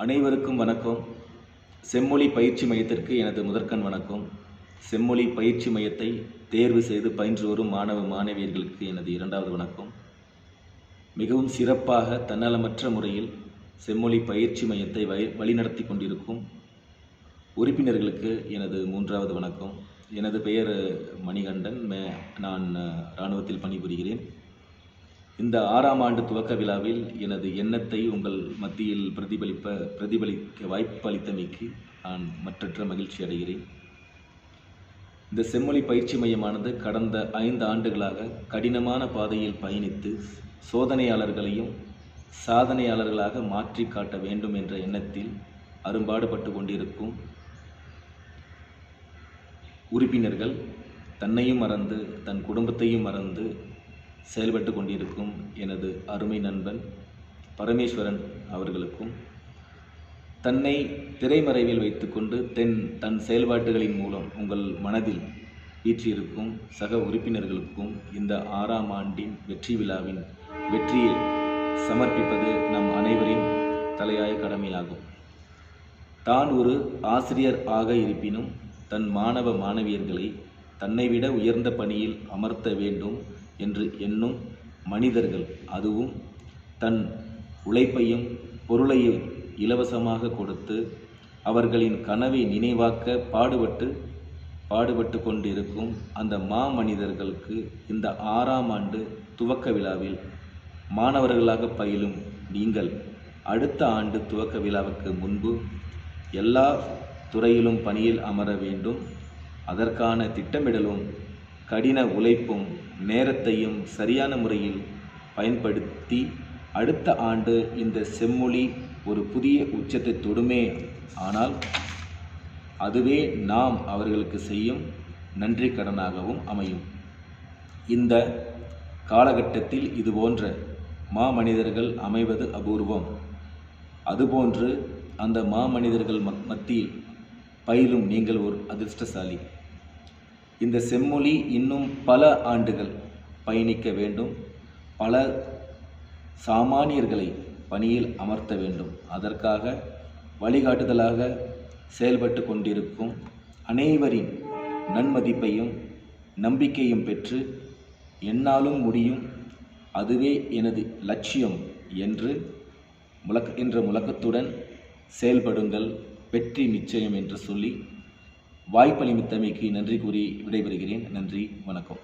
அனைவருக்கும் வணக்கம். செம்மொழி பயிற்சி மையத்திற்கு எனது முதற்கண் வணக்கம். செம்மொழி பயிற்சி மையத்தை தேர்வு செய்து பயின்று வரும் மாணவ மாணவியர்களுக்கு எனது இரண்டாவது வணக்கம். மிகவும் சிறப்பாக தன்னலமற்ற முறையில் செம்மொழி பயிற்சி மையத்தை வழிநடத்தி கொண்டிருக்கும் உறுப்பினர்களுக்கு எனது மூன்றாவது வணக்கம். எனது பெயர் மணிகண்டன். நான் இராணுவத்தில் பணிபுரிகிறேன். இந்த 6ஆம் ஆண்டு துவக்க விழாவில் எனது எண்ணத்தை உங்கள் மத்தியில் பிரதிபலிக்க வாய்ப்பு அளித்தமைக்கு நான் மற்றற்ற மகிழ்ச்சி அடைகிறேன். இந்த செம்மொழி பயிற்சி மையமானது கடந்த 5 ஆண்டுகளாக கடினமான பாதையில் பயணித்து சோதனையாளர்களையும் சாதனையாளர்களாக மாற்றி காட்ட வேண்டும் என்ற எண்ணத்தில் அரும்பாடுபட்டு கொண்டிருக்கும் உறுப்பினர்கள், தன்னையும் மறந்து தன் குடும்பத்தையும் மறந்து செயல்பட்டு கொண்டிருக்கும் எனது அருமை நண்பன் பரமேஸ்வரன் அவர்களுக்கும், தன்னை திரைமறைவில் வைத்துக்கொண்டு தன் செயல்பாடுகளின் மூலம் உங்கள் மனதில் வீற்றிருக்கும் சக உறுப்பினர்களுக்கும் இந்த 6ஆம் ஆண்டின் வெற்றி விழாவின் வெற்றியை சமர்ப்பிப்பது நம் அனைவரின் தலையாய கடமையாகும். தான் ஒரு ஆசிரியர் ஆக இருப்பினும் தன் மாணவ மாணவியர்களை தன்னைவிட உயர்ந்த பணியில் அமர்த்த வேண்டும் என்று எண்ணும் மனிதர்கள், அதுவும் தன் உழைப்பையும் பொருளையும் இலவசமாக கொடுத்து அவர்களின் கனவை நினைவாக்க பாடுபட்டு கொண்டிருக்கும் அந்த மாமனிதர்களுக்கு இந்த 6ஆம் ஆண்டு துவக்க விழாவில் மாணவர்களாக பயிலும் நீங்கள் அடுத்த ஆண்டு துவக்க விழாவுக்கு முன்பு எல்லா துறையிலும் பணியில் அமர வேண்டும். அதற்கான திட்டமிடலும் கடின உழைப்பும் நேரத்தையும் சரியான முறையில் பயன்படுத்தி அடுத்த ஆண்டு இந்த செம்மொழி ஒரு புதிய உச்சத்தை தொடுமே. ஆனால் அதுவே நாம் அவர்களுக்கு செய்யும் நன்றி கடனாகவும் அமையும். இந்த காலகட்டத்தில் இதுபோன்ற மாமனிதர்கள் அமைவது அபூர்வம். அதுபோன்று அந்த மாமனிதர்கள் மத்தியில் பயிலும் நீங்கள் ஒரு அதிர்ஷ்டசாலி. இந்த செம்மொழி இன்னும் பல ஆண்டுகள் பயணிக்க வேண்டும். பல சாமானியர்களை பணியில் அமர்த்த வேண்டும். அதற்காக வழிகாட்டுதலாக செயல்பட்டு கொண்டிருக்கும் அனைவரின் நன்மதிப்பையும் நம்பிக்கையும் பெற்று என்னாலும் முடியும், அதுவே எனது லட்சியம் என்ற முழக்கத்துடன் செயல்படுங்கள், வெற்றி நிச்சயம் என்று சொல்லி வாய்ப்பளித்தமைக்கு நன்றி கூறி விடைபெறுகிறேன். நன்றி, வணக்கம்.